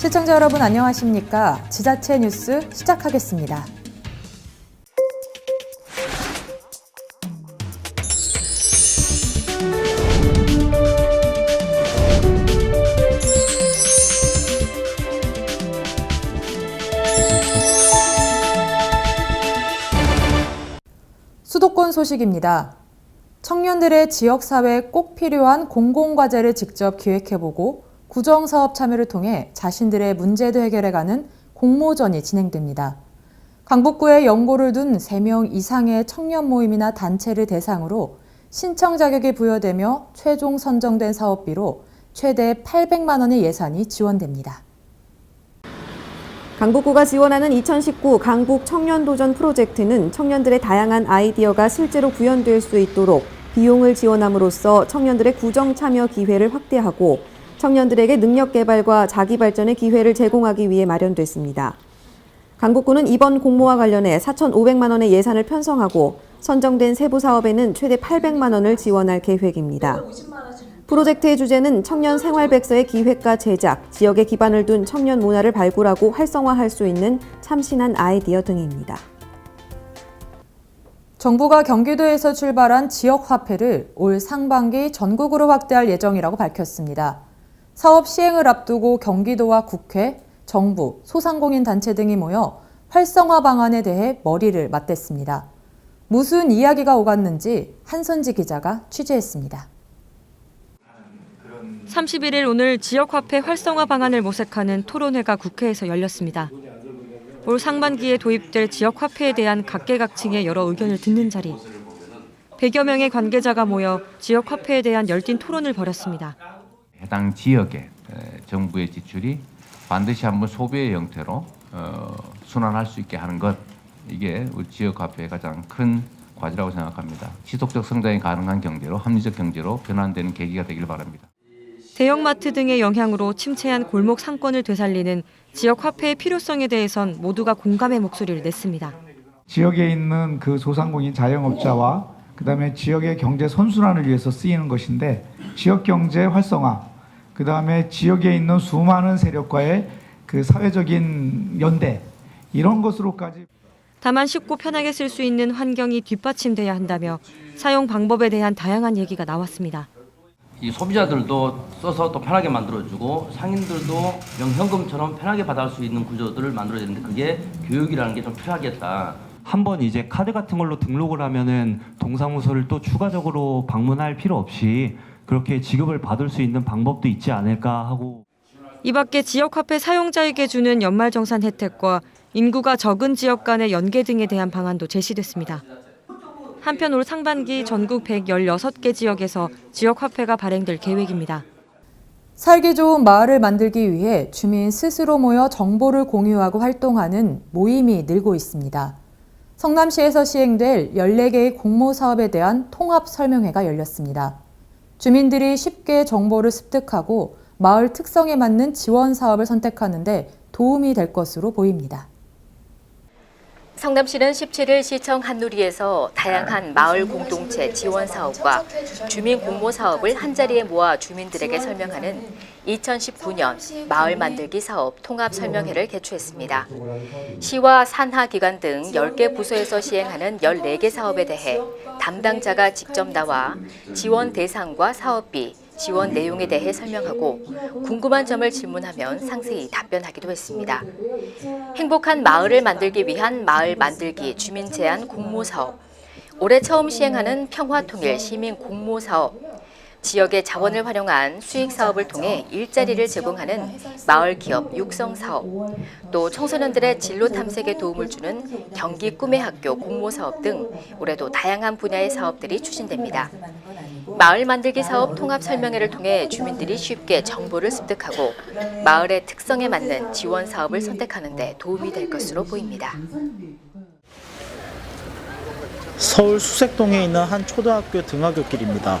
시청자 여러분 안녕하십니까? 지자체 뉴스 시작하겠습니다. 수도권 소식입니다. 청년들의 지역사회에 꼭 필요한 공공과제를 직접 기획해보고 구정사업 참여를 통해 자신들의 문제도 해결해가는 공모전이 진행됩니다. 강북구에 연고를 둔 3명 이상의 청년 모임이나 단체를 대상으로 신청 자격이 부여되며 최종 선정된 사업비로 최대 800만 원의 예산이 지원됩니다. 강북구가 지원하는 2019 강북 청년도전 프로젝트는 청년들의 다양한 아이디어가 실제로 구현될 수 있도록 비용을 지원함으로써 청년들의 구정 참여 기회를 확대하고 청년들에게 능력 개발과 자기 발전의 기회를 제공하기 위해 마련됐습니다. 강북구는 이번 공모와 관련해 4,500만 원의 예산을 편성하고 선정된 세부 사업에는 최대 800만 원을 지원할 계획입니다. 프로젝트의 주제는 청년 생활백서의 기획과 제작, 지역에 기반을 둔 청년 문화를 발굴하고 활성화할 수 있는 참신한 아이디어 등입니다. 정부가 경기도에서 출발한 지역화폐를 올 상반기 전국으로 확대할 예정이라고 밝혔습니다. 사업 시행을 앞두고 경기도와 국회, 정부, 소상공인 단체 등이 모여 활성화 방안에 대해 머리를 맞댔습니다. 무슨 이야기가 오갔는지 한선지 기자가 취재했습니다. 31일 오늘 지역화폐 활성화 방안을 모색하는 토론회가 국회에서 열렸습니다. 올 상반기에 도입될 지역화폐에 대한 각계각층의 여러 의견을 듣는 자리. 100여 명의 관계자가 모여 지역화폐에 대한 열띤 토론을 벌였습니다. 해당 지역의 정부의 지출이 반드시 한번 소비의 형태로 순환할 수 있게 하는 것, 이게 우리 지역화폐의 가장 큰 과제라고 생각합니다. 지속적 성장이 가능한 경제로, 합리적 경제로 변환되는 계기가 되길 바랍니다. 대형마트 등의 영향으로 침체한 골목 상권을 되살리는 지역화폐의 필요성에 대해선 모두가 공감의 목소리를 냈습니다. 지역에 있는 그 소상공인 자영업자와 그다음에 지역의 경제 선순환을 위해서 쓰이는 것인데, 지역 경제 활성화, 그다음에 지역에 있는 수많은 세력과의 그 사회적인 연대, 이런 것으로까지. 다만 쉽고 편하게 쓸 수 있는 환경이 뒷받침돼야 한다며 사용 방법에 대한 다양한 얘기가 나왔습니다. 이 소비자들도 써서 또 편하게 만들어주고 상인들도 현금처럼 편하게 받을 수 있는 구조들을 만들어야 되는데, 그게 교육이라는 게 좀 필요하겠다. 한번 이제 카드 같은 걸로 등록을 하면은 동사무소를 또 추가적으로 방문할 필요 없이 그렇게 지급을 받을 수 있는 방법도 있지 않을까 하고. 이 밖에 지역화폐 사용자에게 주는 연말정산 혜택과 인구가 적은 지역 간의 연계 등에 대한 방안도 제시됐습니다. 한편 올 상반기 전국 116개 지역에서 지역화폐가 발행될 계획입니다. 살기 좋은 마을을 만들기 위해 주민 스스로 모여 정보를 공유하고 활동하는 모임이 늘고 있습니다. 성남시에서 시행될 14개의 공모 사업에 대한 통합 설명회가 열렸습니다. 주민들이 쉽게 정보를 습득하고 마을 특성에 맞는 지원 사업을 선택하는 데 도움이 될 것으로 보입니다. 성남시는 17일 시청 한누리에서 다양한 마을 공동체 지원 사업과 주민 공모 사업을 한자리에 모아 주민들에게 설명하는 2019년 마을 만들기 사업 통합 설명회를 개최했습니다. 시와 산하기관 등 10개 부서에서 시행하는 14개 사업에 대해 담당자가 직접 나와 지원 대상과 사업비, 지원 내용에 대해 설명하고 궁금한 점을 질문하면 상세히 답변하기도 했습니다. 행복한 마을을 만들기 위한 마을 만들기 주민 제안 공모 사업, 올해 처음 시행하는 평화통일 시민 공모 사업, 지역의 자원을 활용한 수익 사업을 통해 일자리를 제공하는 마을 기업 육성 사업, 또 청소년들의 진로 탐색에 도움을 주는 경기 꿈의 학교 공모 사업 등 올해도 다양한 분야의 사업들이 추진됩니다. 마을 만들기 사업 통합 설명회를 통해 주민들이 쉽게 정보를 습득하고 마을의 특성에 맞는 지원 사업을 선택하는 데 도움이 될 것으로 보입니다. 서울 수색동에 있는 한 초등학교 등하굣길입니다.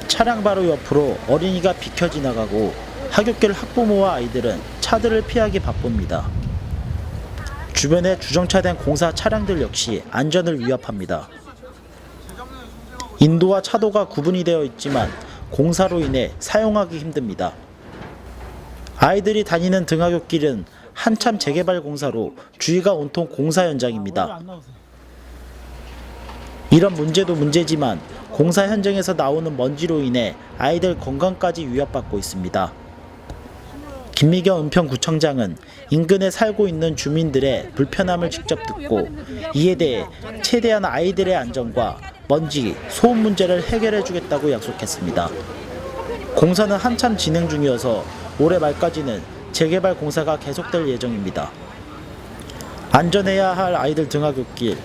차량 바로 옆으로 어린이가 비켜 지나가고 하굣길 학부모와 아이들은 차들을 피하기 바쁩니다. 주변에 주정차된 공사 차량들 역시 안전을 위협합니다. 인도와 차도가 구분이 되어 있지만 공사로 인해 사용하기 힘듭니다. 아이들이 다니는 등하굣길은 한참 재개발 공사로 주위가 온통 공사 현장입니다. 이런 문제도 문제지만 공사 현장에서 나오는 먼지로 인해 아이들 건강까지 위협받고 있습니다. 김미경 은평구청장은 인근에 살고 있는 주민들의 불편함을 직접 듣고 이에 대해 최대한 아이들의 안전과 먼지, 소음 문제를 해결해 주겠다고 약속했습니다. 공사는 한참 진행 중이어서 올해 말까지는 재개발 공사가 계속될 예정입니다. 안전해야 할 아이들 등하굣길.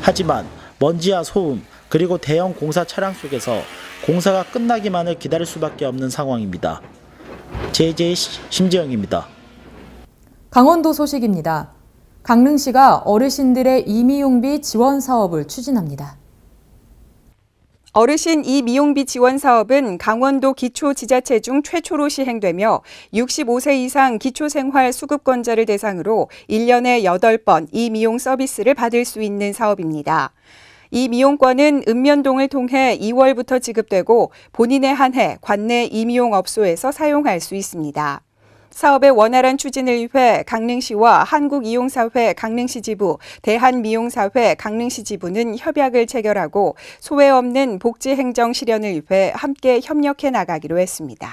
하지만 먼지와 소음 그리고 대형 공사 차량 속에서 공사가 끝나기만을 기다릴 수밖에 없는 상황입니다. JJ 심지영입니다. 강원도 소식입니다. 강릉시가 어르신들의 이미용비 지원 사업을 추진합니다. 어르신 이미용비 지원 사업은 강원도 기초지자체 중 최초로 시행되며 65세 이상 기초생활 수급권자를 대상으로 1년에 8번 이미용 서비스를 받을 수 있는 사업입니다. 이 미용권은 읍면동을 통해 2월부터 지급되고 본인에 한해 관내 이미용업소에서 사용할 수 있습니다. 사업의 원활한 추진을 위해 강릉시와 한국이용사회 강릉시 지부, 대한미용사회 강릉시 지부는 협약을 체결하고 소외 없는 복지행정 실현을 위해 함께 협력해 나가기로 했습니다.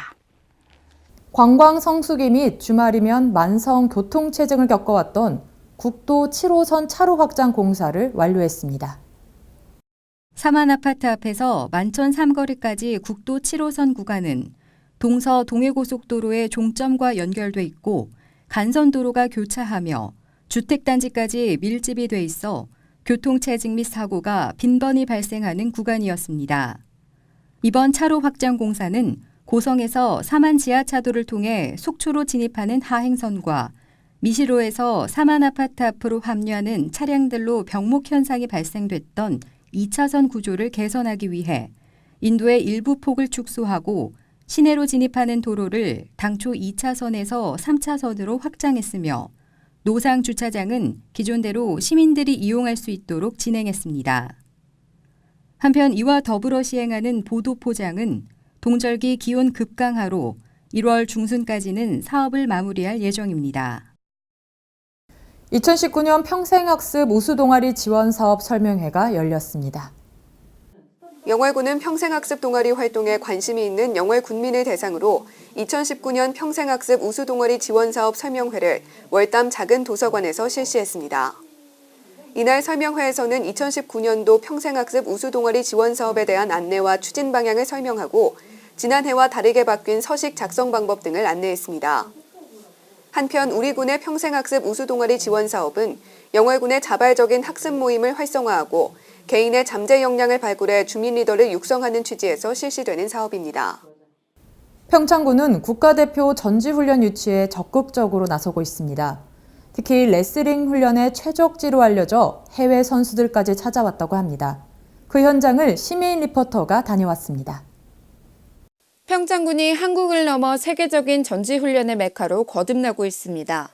관광 성수기 및 주말이면 만성 교통체증을 겪어왔던 국도 7호선 차로 확장 공사를 완료했습니다. 사만아파트 앞에서 만천 삼거리까지 국도 7호선 구간은 동서 동해고속도로의 종점과 연결돼 있고 간선도로가 교차하며 주택단지까지 밀집이 돼 있어 교통체증 및 사고가 빈번히 발생하는 구간이었습니다. 이번 차로 확장 공사는 고성에서 사만 지하차도를 통해 속초로 진입하는 하행선과 미시로에서 사만아파트 앞으로 합류하는 차량들로 병목 현상이 발생됐던 2차선 구조를 개선하기 위해 인도의 일부 폭을 축소하고 시내로 진입하는 도로를 당초 2차선에서 3차선으로 확장했으며 노상 주차장은 기존대로 시민들이 이용할 수 있도록 진행했습니다. 한편 이와 더불어 시행하는 보도 포장은 동절기 기온 급강하로 1월 중순까지는 사업을 마무리할 예정입니다. 2019년 평생학습 우수동아리 지원사업 설명회가 열렸습니다. 영월군은 평생학습 동아리 활동에 관심이 있는 영월 군민을 대상으로 2019년 평생학습 우수동아리 지원사업 설명회를 월담 작은 도서관에서 실시했습니다. 이날 설명회에서는 2019년도 평생학습 우수동아리 지원사업에 대한 안내와 추진 방향을 설명하고 지난해와 다르게 바뀐 서식 작성 방법 등을 안내했습니다. 한편 우리 군의 평생학습 우수동아리 지원사업은 영월군의 자발적인 학습 모임을 활성화하고 개인의 잠재 역량을 발굴해 주민 리더를 육성하는 취지에서 실시되는 사업입니다. 평창군은 국가대표 전지훈련 유치에 적극적으로 나서고 있습니다. 특히 레슬링 훈련의 최적지로 알려져 해외 선수들까지 찾아왔다고 합니다. 그 현장을 시민 리포터가 다녀왔습니다. 평창군이 한국을 넘어 세계적인 전지훈련의 메카로 거듭나고 있습니다.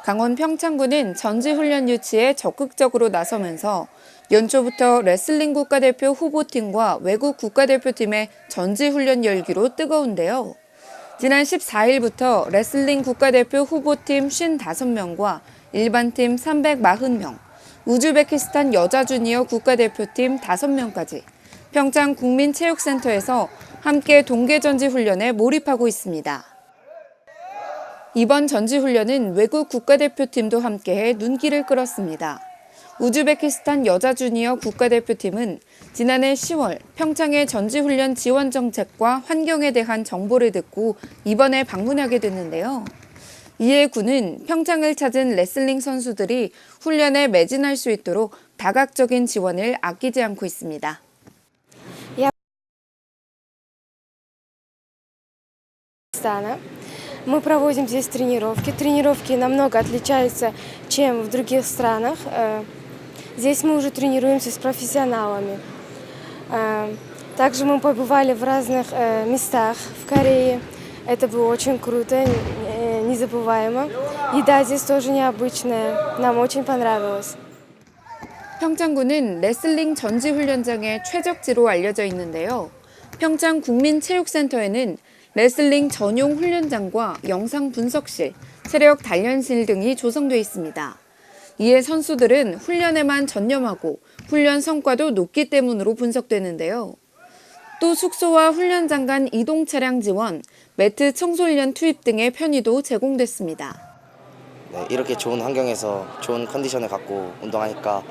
강원 평창군은 전지훈련 유치에 적극적으로 나서면서 연초부터 레슬링 국가대표 후보팀과 외국 국가대표팀의 전지훈련 열기로 뜨거운데요. 지난 14일부터 레슬링 국가대표 후보팀 55명과 일반팀 340명, 우즈베키스탄 여자 주니어 국가대표팀 5명까지 평창 국민체육센터에서 함께 동계전지훈련에 몰입하고 있습니다. 이번 전지훈련은 외국 국가대표팀도 함께해 눈길을 끌었습니다. 우즈베키스탄 여자 주니어 국가대표팀은 지난해 10월 평창의 전지훈련 지원 정책과 환경에 대한 정보를 듣고 이번에 방문하게 됐는데요. 이에 군은 평창을 찾은 레슬링 선수들이 훈련에 매진할 수 있도록 다각적인 지원을 아끼지 않고 있습니다. Мы проводим здесь тренировки. Тренировки намного отличаются, чем в других странах. Здесь мы уже тренируемся с профессионалами. Также мы побывали в разных местах в Корее. Это было очень круто, незабываемо. Еда здесь тоже необычная. Нам очень понравилось. 평창군은 레슬링 전지훈련장의 최적지로 알려져 있는데요. 평창 국민체육센터에는 레슬링 전용 훈련장과 영상 분석실, 체력 단련실 등이 조성돼 있습니다. 이에 선수들은 훈련에만 전념하고 훈련 성과도 높기 때문으로 분석되는데요. 또 숙소와 훈련장 간 이동 차량 지원, 매트 청소인력 투입 등의 편의도 제공됐습니다. 네, 이렇게 좋은 환경에서 좋은 컨디션을 갖고 운동하니까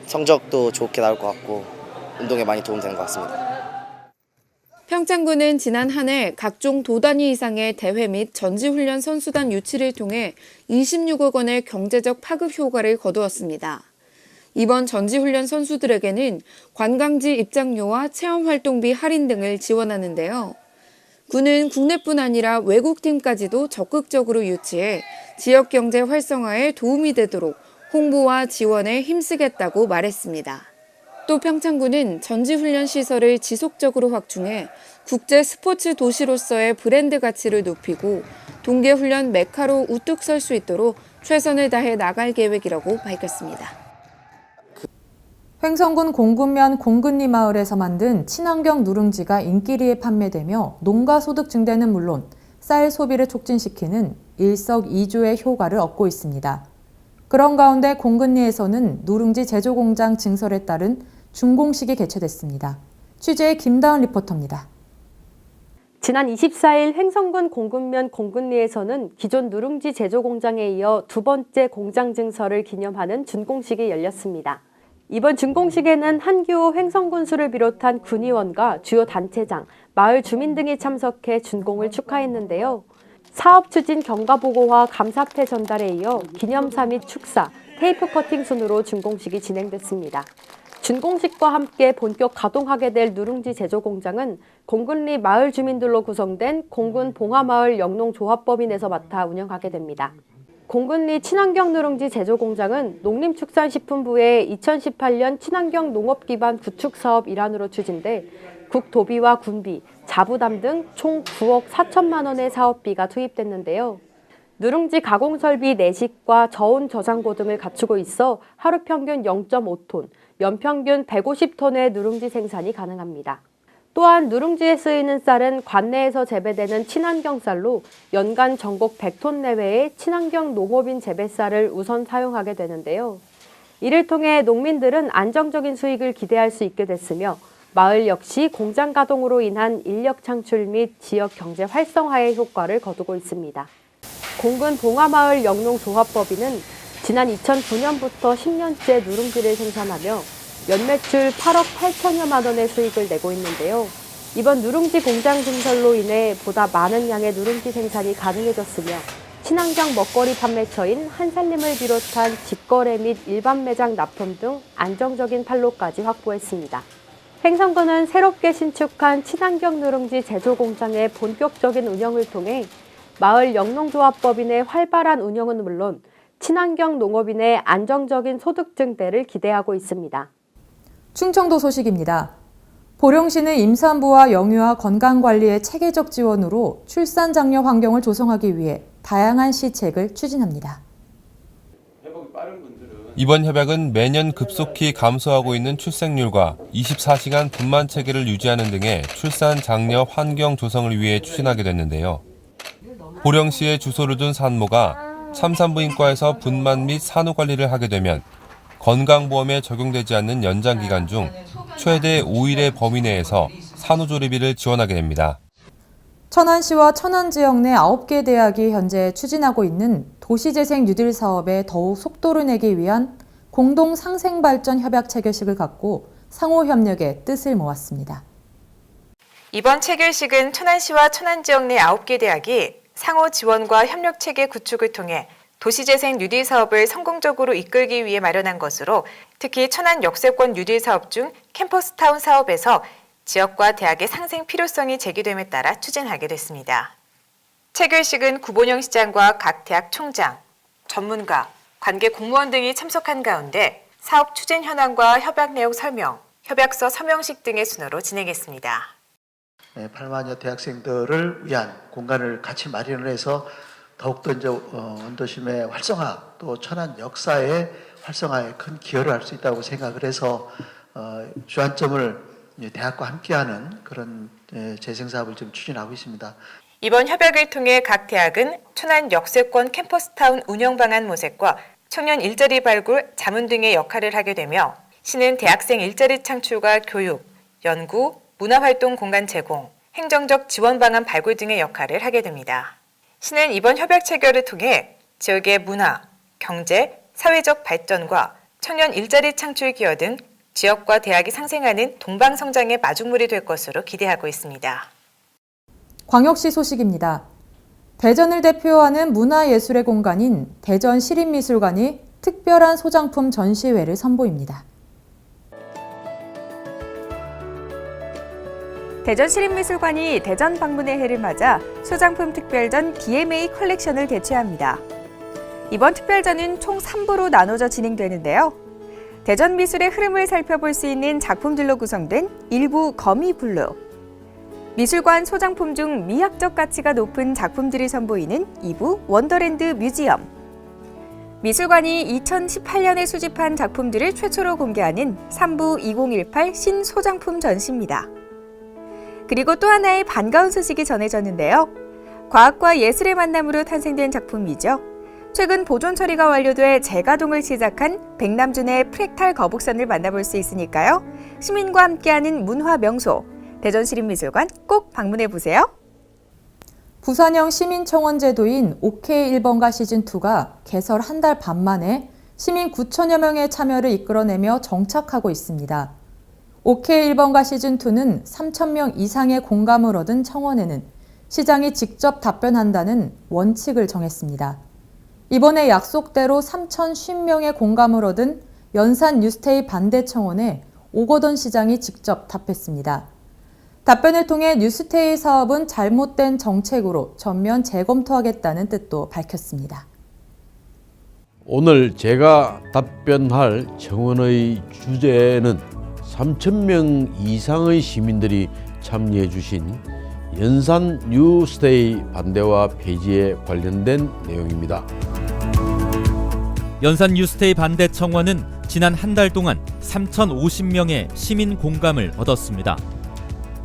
성적도 좋게 나올 것 같고 운동에 많이 도움되는 것 같습니다. 평창군은 지난 한 해 각종 도 단위 이상의 대회 및 전지훈련 선수단 유치를 통해 26억 원의 경제적 파급 효과를 거두었습니다. 이번 전지훈련 선수들에게는 관광지 입장료와 체험활동비 할인 등을 지원하는데요. 군은 국내뿐 아니라 외국팀까지도 적극적으로 유치해 지역 경제 활성화에 도움이 되도록 홍보와 지원에 힘쓰겠다고 말했습니다. 또 평창군은 전지훈련 시설을 지속적으로 확충해 국제 스포츠 도시로서의 브랜드 가치를 높이고 동계훈련 메카로 우뚝 설 수 있도록 최선을 다해 나갈 계획이라고 밝혔습니다. 횡성군 공군면 공근리 마을에서 만든 친환경 누룽지가 인기리에 판매되며 농가 소득 증대는 물론 쌀 소비를 촉진시키는 일석이조의 효과를 얻고 있습니다. 그런 가운데 공근리에서는 누룽지 제조 공장 증설에 따른 준공식이 개최됐습니다. 취재의 김다은 리포터입니다. 지난 24일 횡성군 공군면 공근리에서는 기존 누룽지 제조 공장에 이어 두 번째 공장 증설을 기념하는 준공식이 열렸습니다. 이번 준공식에는 한규호 횡성군수를 비롯한 군의원과 주요 단체장, 마을 주민 등이 참석해 준공을 축하했는데요. 사업 추진 경과보고와 감사패 전달에 이어 기념사 및 축사, 테이프 커팅 순으로 준공식이 진행됐습니다. 준공식과 함께 본격 가동하게 될 누룽지 제조 공장은 공근리 마을 주민들로 구성된 공군 봉화마을 영농조합법인에서 맡아 운영하게 됩니다. 공근리 친환경 누룽지 제조 공장은 농림축산식품부의 2018년 친환경 농업 기반 구축 사업 일환으로 추진돼 국도비와 군비, 자부담 등 총 9억 4천만 원의 사업비가 투입됐는데요. 누룽지 가공 설비 4식과 저온 저장고 등을 갖추고 있어 하루 평균 0.5톤, 연평균 150톤의 누룽지 생산이 가능합니다. 또한 누룽지에 쓰이는 쌀은 관내에서 재배되는 친환경 쌀로 연간 전국 100톤 내외의 친환경 농업인 재배쌀을 우선 사용하게 되는데요. 이를 통해 농민들은 안정적인 수익을 기대할 수 있게 됐으며 마을 역시 공장 가동으로 인한 인력 창출 및 지역 경제 활성화의 효과를 거두고 있습니다. 공군 봉화마을 영농조합법인은 지난 2009년부터 10년째 누룽지를 생산하며 연매출 8억 8천여만 원의 수익을 내고 있는데요. 이번 누룽지 공장 증설로 인해 보다 많은 양의 누룽지 생산이 가능해졌으며 친환경 먹거리 판매처인 한살림을 비롯한 직거래 및 일반 매장 납품 등 안정적인 판로까지 확보했습니다. 횡성군은 새롭게 신축한 친환경 누룽지 제조 공장의 본격적인 운영을 통해 마을 영농조합법인의 활발한 운영은 물론 친환경 농업인의 안정적인 소득 증대를 기대하고 있습니다. 충청도 소식입니다. 보령시는 임산부와 영유아 건강관리의 체계적 지원으로 출산 장려 환경을 조성하기 위해 다양한 시책을 추진합니다. 이번 협약은 매년 급속히 감소하고 있는 출생률과 24시간 분만 체계를 유지하는 등의 출산 장려 환경 조성을 위해 추진하게 됐는데요. 보령시에 주소를 둔 산모가 참산부인과에서 분만 및 산후 관리를 하게 되면 건강보험에 적용되지 않는 연장 기간 중 최대 5일의 범위 내에서 산후조리비를 지원하게 됩니다. 천안시와 천안 지역 내 9개 대학이 현재 추진하고 있는 도시재생 뉴딜 사업에 더욱 속도를 내기 위한 공동 상생발전 협약 체결식을 갖고 상호 협력의 뜻을 모았습니다. 이번 체결식은 천안시와 천안 지역 내 9개 대학이 상호 지원과 협력 체계 구축을 통해 도시재생 뉴딜 사업을 성공적으로 이끌기 위해 마련한 것으로 특히 천안 역세권 뉴딜 사업 중 캠퍼스타운 사업에서 지역과 대학의 상생 필요성이 제기됨에 따라 추진하게 됐습니다. 체결식은 구본영 시장과 각 대학 총장, 전문가, 관계 공무원 등이 참석한 가운데 사업 추진 현황과 협약 내용 설명, 협약서 서명식 등의 순으로 진행했습니다. 8만여 대학생들을 위한 공간을 같이 마련을 해서 더욱더 이제 원도심의 활성화 또 천안 역사의 활성화에 큰 기여를 할 수 있다고 생각을 해서 주안점을 대학과 함께하는 그런 재생 사업을 좀 추진하고 있습니다. 이번 협약을 통해 각 대학은 천안 역세권 캠퍼스타운 운영 방안 모색과 청년 일자리 발굴, 자문 등의 역할을 하게 되며 시는 대학생 일자리 창출과 교육, 연구, 문화활동 공간 제공, 행정적 지원 방안 발굴 등의 역할을 하게 됩니다. 시는 이번 협약 체결을 통해 지역의 문화, 경제, 사회적 발전과 청년 일자리 창출 기여 등 지역과 대학이 상생하는 동방성장의 마중물이 될 것으로 기대하고 있습니다. 광역시 소식입니다. 대전을 대표하는 문화예술의 공간인 대전시립미술관이 특별한 소장품 전시회를 선보입니다. 대전시립미술관이 대전 방문의 해를 맞아 소장품 특별전 DMA 컬렉션을 개최합니다. 이번 특별전은 총 3부로 나눠져 진행되는데요. 대전 미술의 흐름을 살펴볼 수 있는 작품들로 구성된 1부 거미블루, 미술관 소장품 중 미학적 가치가 높은 작품들을 선보이는 2부 원더랜드 뮤지엄, 미술관이 2018년에 수집한 작품들을 최초로 공개하는 3부 2018 신소장품 전시입니다. 그리고 또 하나의 반가운 소식이 전해졌는데요. 과학과 예술의 만남으로 탄생된 작품이죠. 최근 보존 처리가 완료돼 재가동을 시작한 백남준의 프랙탈 거북선을 만나볼 수 있으니까요. 시민과 함께하는 문화 명소, 대전시립미술관 꼭 방문해보세요. 부산형 시민청원 제도인 OK 1번가 시즌2가 개설 한 달 반 만에 시민 9천여 명의 참여를 이끌어내며 정착하고 있습니다. OK 1번가 시즌2는 3천 명 이상의 공감을 얻은 청원에는 시장이 직접 답변한다는 원칙을 정했습니다. 이번에 약속대로 3,050명의 공감을 얻은 연산 뉴스테이 반대 청원에 오거돈 시장이 직접 답했습니다. 답변을 통해 뉴스테이 사업은 잘못된 정책으로 전면 재검토하겠다는 뜻도 밝혔습니다. 오늘 제가 답변할 청원의 주제는 3,000명 이상의 시민들이 참여해 주신 연산 뉴스테이 반대와 폐지에 관련된 내용입니다. 연산 뉴스테이 반대 청원은 지난 한 달 동안 3,050명의 시민 공감을 얻었습니다.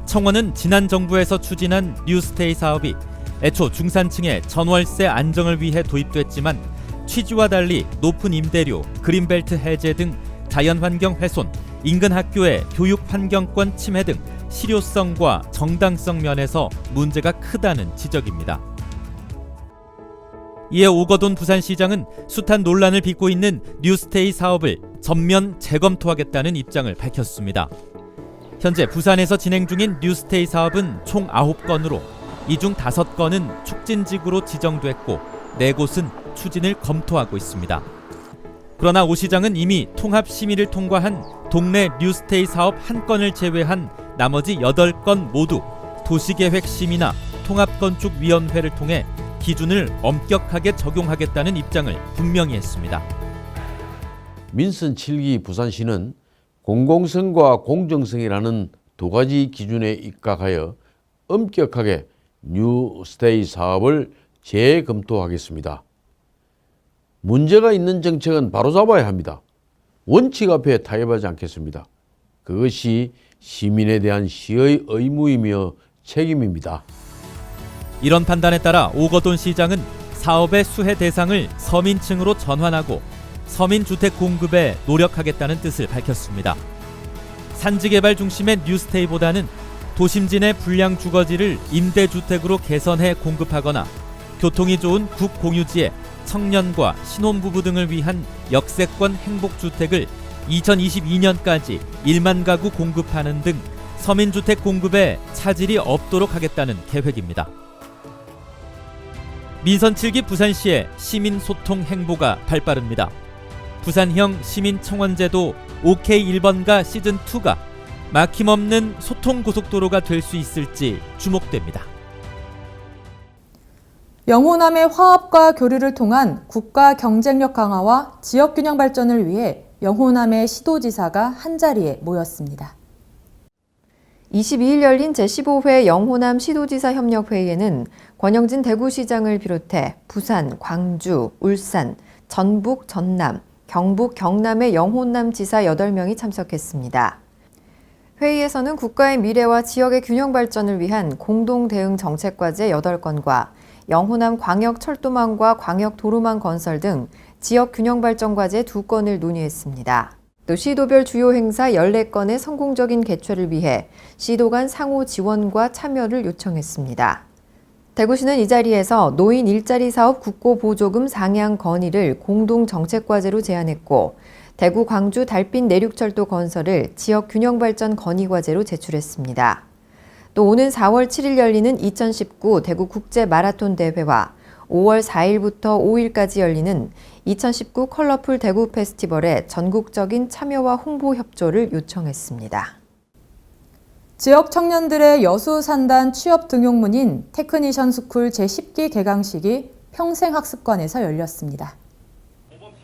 청원은 지난 정부에서 추진한 뉴스테이 사업이 애초 중산층의 전월세 안정을 위해 도입됐지만 취지와 달리 높은 임대료, 그린벨트 해제 등 자연환경 훼손, 인근 학교의 교육 환경권 침해 등 실효성과 정당성 면에서 문제가 크다는 지적입니다. 이에 오거돈 부산시장은 숱한 논란을 빚고 있는 뉴스테이 사업을 전면 재검토하겠다는 입장을 밝혔습니다. 현재 부산에서 진행 중인 뉴스테이 사업은 총 9건으로 이 중 5건은 촉진지구로 지정됐고 4곳은 추진을 검토하고 있습니다. 그러나 오 시장은 이미 통합심의를 통과한 동네 뉴스테이 사업 1건을 제외한 나머지 8건 모두 도시계획심의나 통합건축위원회를 통해 기준을 엄격하게 적용하겠다는 입장을 분명히 했습니다. 민선 7기 부산시는 공공성과 공정성이라는 두 가지 기준에 입각하여 엄격하게 뉴스테이 사업을 재검토하겠습니다. 문제가 있는 정책은 바로잡아야 합니다. 원칙 앞에 타협하지 않겠습니다. 그것이 시민에 대한 시의 의무이며 책임입니다. 이런 판단에 따라 오거돈 시장은 사업의 수혜 대상을 서민층으로 전환하고 서민주택 공급에 노력하겠다는 뜻을 밝혔습니다. 산지개발 중심의 뉴스테이보다는 도심진의 불량 주거지를 임대주택으로 개선해 공급하거나 교통이 좋은 국공유지에 청년과 신혼부부 등을 위한 역세권 행복주택을 2022년까지 1만 가구 공급하는 등 서민주택 공급에 차질이 없도록 하겠다는 계획입니다. 민선 7기 부산시의 시민소통 행보가 발빠릅니다. 부산형 시민청원제도 OK 1번가 시즌2가 막힘없는 소통고속도로가 될 수 있을지 주목됩니다. 영호남의 화합과 교류를 통한 국가 경쟁력 강화와 지역균형 발전을 위해 영호남의 시도지사가 한자리에 모였습니다. 22일 열린 제15회 영호남 시도지사 협력회의에는 권영진 대구시장을 비롯해 부산, 광주, 울산, 전북, 전남, 경북, 경남의 영호남 지사 8명이 참석했습니다. 회의에서는 국가의 미래와 지역의 균형 발전을 위한 공동 대응 정책과제 8건과 영호남 광역철도망과 광역도로망 건설 등 지역 균형 발전 과제 2건을 논의했습니다. 또 시도별 주요 행사 14건의 성공적인 개최를 위해 시도 간 상호 지원과 참여를 요청했습니다. 대구시는 이 자리에서 노인 일자리 사업 국고 보조금 상향 건의를 공동 정책 과제로 제안했고 대구 광주 달빛 내륙철도 건설을 지역 균형 발전 건의 과제로 제출했습니다. 또 오는 4월 7일 열리는 2019 대구 국제 마라톤 대회와 5월 4일부터 5일까지 열리는 2019 컬러풀 대구 페스티벌의 전국적인 참여와 홍보 협조를 요청했습니다. 지역 청년들의 여수 산단 취업 등용문인 테크니션 스쿨 제10기 개강식이 평생학습관에서 열렸습니다.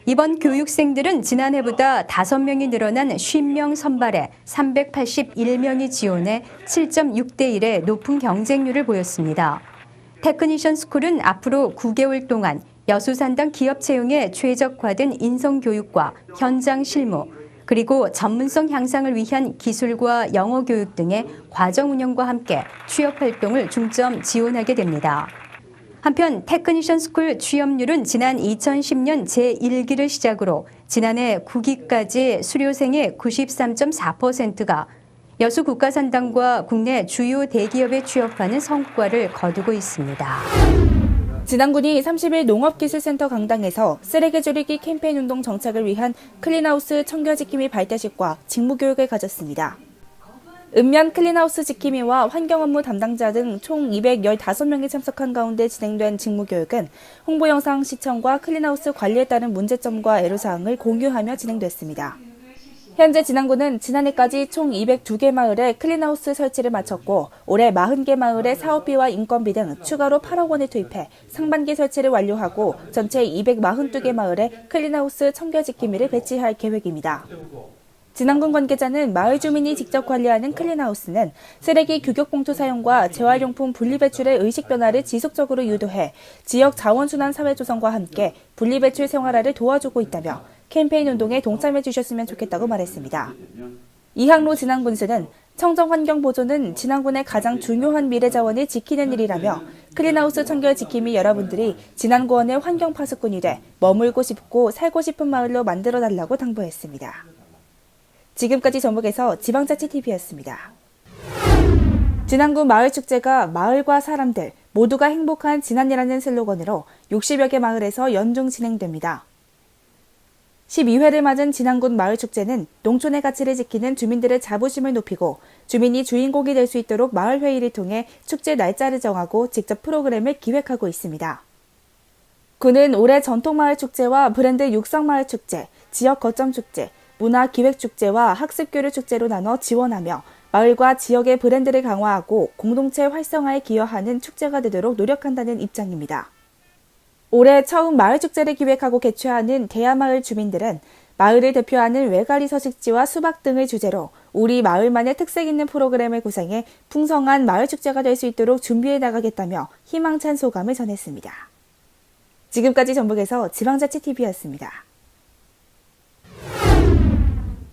이번 교육생들은 지난해보다 5명이 늘어난 50명 선발에 381명이 지원해 7.6대 1의 높은 경쟁률을 보였습니다. 테크니션 스쿨은 앞으로 9개월 동안 여수 산단 기업 채용에 최적화된 인성교육과 현장 실무, 그리고 전문성 향상을 위한 기술과 영어 교육 등의 과정 운영과 함께 취업 활동을 중점 지원하게 됩니다. 한편 테크니션 스쿨 취업률은 지난 2010년 제1기를 시작으로 지난해 9기까지 수료생의 93.4%가 여수 국가산단과 국내 주요 대기업에 취업하는 성과를 거두고 있습니다. 진안군이 30일 농업기술센터 강당에서 쓰레기 줄이기 캠페인 운동 정착을 위한 클린하우스 청결지킴이 발대식과 직무교육을 가졌습니다. 읍면 클린하우스 지킴이와 환경업무 담당자 등 총 215명이 참석한 가운데 진행된 직무교육은 홍보 영상 시청과 클린하우스 관리에 따른 문제점과 애로사항을 공유하며 진행됐습니다. 현재 진안군은 지난해까지 총 202개 마을에 클린하우스 설치를 마쳤고 올해 40개 마을에 사업비와 인건비 등 추가로 8억 원을 투입해 상반기 설치를 완료하고 전체 242개 마을에 클린하우스 청결지킴이를 배치할 계획입니다. 진안군 관계자는 마을 주민이 직접 관리하는 클린하우스는 쓰레기 규격봉투 사용과 재활용품 분리배출의 의식 변화를 지속적으로 유도해 지역 자원순환 사회 조성과 함께 분리배출 생활화를 도와주고 있다며 캠페인 운동에 동참해 주셨으면 좋겠다고 말했습니다. 이항로 진안군수는 청정환경 보존은 진안군의 가장 중요한 미래 자원을 지키는 일이라며 클린하우스 청결 지킴이 여러분들이 진안군의 환경 파수꾼이 돼 머물고 싶고 살고 싶은 마을로 만들어달라고 당부했습니다. 지금까지 전북에서 지방자치TV였습니다. 진안군 마을축제가 마을과 사람들 모두가 행복한 진안이라는 슬로건으로 60여 개 마을에서 연중 진행됩니다. 12회를 맞은 진안군 마을축제는 농촌의 가치를 지키는 주민들의 자부심을 높이고 주민이 주인공이 될 수 있도록 마을회의를 통해 축제 날짜를 정하고 직접 프로그램을 기획하고 있습니다. 군은 올해 전통마을축제와 브랜드 육성마을축제, 지역거점축제, 문화기획축제와 학습교류축제로 나눠 지원하며 마을과 지역의 브랜드를 강화하고 공동체 활성화에 기여하는 축제가 되도록 노력한다는 입장입니다. 올해 처음 마을축제를 기획하고 개최하는 대야마을 주민들은 마을을 대표하는 외가리 서식지와 수박 등을 주제로 우리 마을만의 특색 있는 프로그램을 구성해 풍성한 마을축제가 될 수 있도록 준비해 나가겠다며 희망찬 소감을 전했습니다. 지금까지 전북에서 지방자치TV였습니다.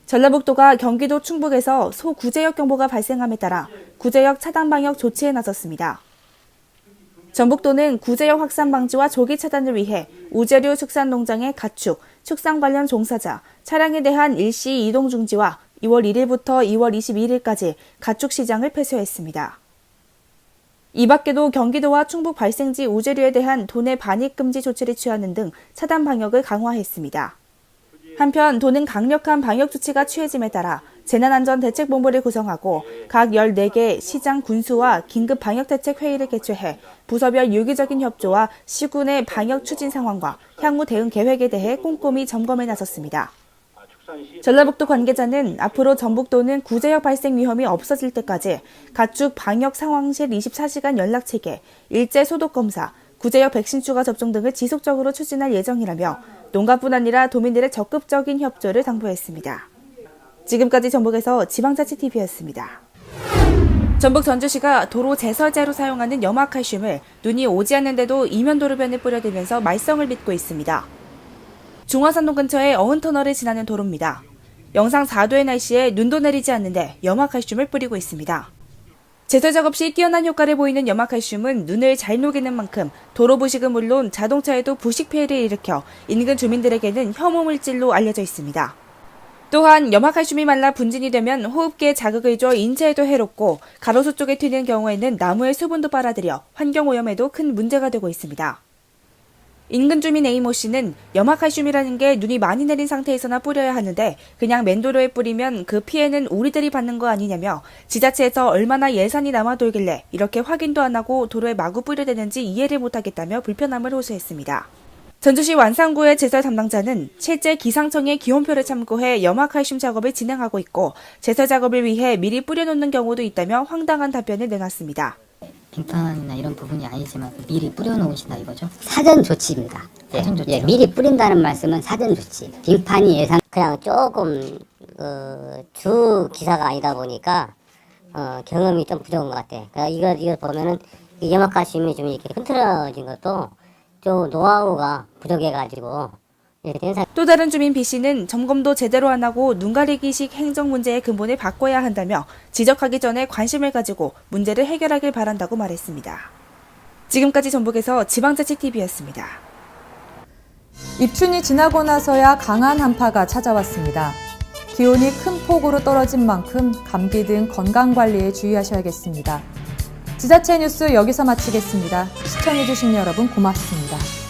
전라북도가 경기도 충북에서 소구제역 경보가 발생함에 따라 구제역 차단 방역 조치에 나섰습니다. 전북도는 구제역 확산 방지와 조기 차단을 위해 우제류 축산농장의 가축, 축산 관련 종사자, 차량에 대한 일시 이동 중지와 2월 1일부터 2월 22일까지 가축 시장을 폐쇄했습니다. 이 밖에도 경기도와 충북 발생지 우제류에 대한 도내 반입 금지 조치를 취하는 등 차단 방역을 강화했습니다. 한편 도는 강력한 방역 조치가 취해짐에 따라 재난안전대책본부를 구성하고 각 14개 시장 군수와 긴급 방역대책회의를 개최해 부서별 유기적인 협조와 시군의 방역 추진 상황과 향후 대응 계획에 대해 꼼꼼히 점검에 나섰습니다. 전라북도 관계자는 앞으로 전북도는 구제역 발생 위험이 없어질 때까지 가축 방역 상황실 24시간 연락체계, 일제 소독검사, 구제역 백신 추가 접종 등을 지속적으로 추진할 예정이라며 농가뿐 아니라 도민들의 적극적인 협조를 당부했습니다. 지금까지 전북에서 지방자치TV였습니다. 전북 전주시가 도로 제설제로 사용하는 염화칼슘을 눈이 오지 않는데도 이면도로변에 뿌려대면서 말썽을 빚고 있습니다. 중화산동 근처의 어흥터널을 지나는 도로입니다. 영상 4도의 날씨에 눈도 내리지 않는데 염화칼슘을 뿌리고 있습니다. 제설 작업 시 뛰어난 효과를 보이는 염화칼슘은 눈을 잘 녹이는 만큼 도로 부식은 물론 자동차에도 부식 피해를 일으켜 인근 주민들에게는 혐오 물질로 알려져 있습니다. 또한 염화칼슘이 말라 분진이 되면 호흡기에 자극을 줘 인체에도 해롭고 가로수 쪽에 튀는 경우에는 나무의 수분도 빨아들여 환경오염에도 큰 문제가 되고 있습니다. 인근 주민 A모 씨는 염화칼슘이라는 게 눈이 많이 내린 상태에서나 뿌려야 하는데 그냥 맨도로에 뿌리면 그 피해는 우리들이 받는 거 아니냐며 지자체에서 얼마나 예산이 남아돌길래 이렇게 확인도 안 하고 도로에 마구 뿌려대는지 이해를 못하겠다며 불편함을 호소했습니다. 전주시 완산구의 제설 담당자는 실제 기상청의 기온표를 참고해 염화칼슘 작업을 진행하고 있고 제설 작업을 위해 미리 뿌려놓는 경우도 있다며 황당한 답변을 내놨습니다. 빙판이나 이런 부분이 아니지만 미리 뿌려놓으신다 이거죠? 사전 조치입니다. 사전 조치. 예, 미리 뿌린다는 말씀은 사전 조치. 빙판이 예상 그냥 조금 주 기사가 아니다 보니까 경험이 좀 부족한 것 같아. 그러니까 이걸 보면은 염화칼슘이 좀 이렇게 흐트러진 것도 좀 노하우가 부족해가지고. 또 다른 주민 B 씨는 점검도 제대로 안 하고 눈 가리기식 행정 문제의 근본을 바꿔야 한다며 지적하기 전에 관심을 가지고 문제를 해결하길 바란다고 말했습니다. 지금까지 전북에서 지방자치TV였습니다. 입춘이 지나고 나서야 강한 한파가 찾아왔습니다. 기온이 큰 폭으로 떨어진 만큼 감기 등 건강관리에 주의하셔야겠습니다. 지자체 뉴스 여기서 마치겠습니다. 시청해주신 여러분 고맙습니다.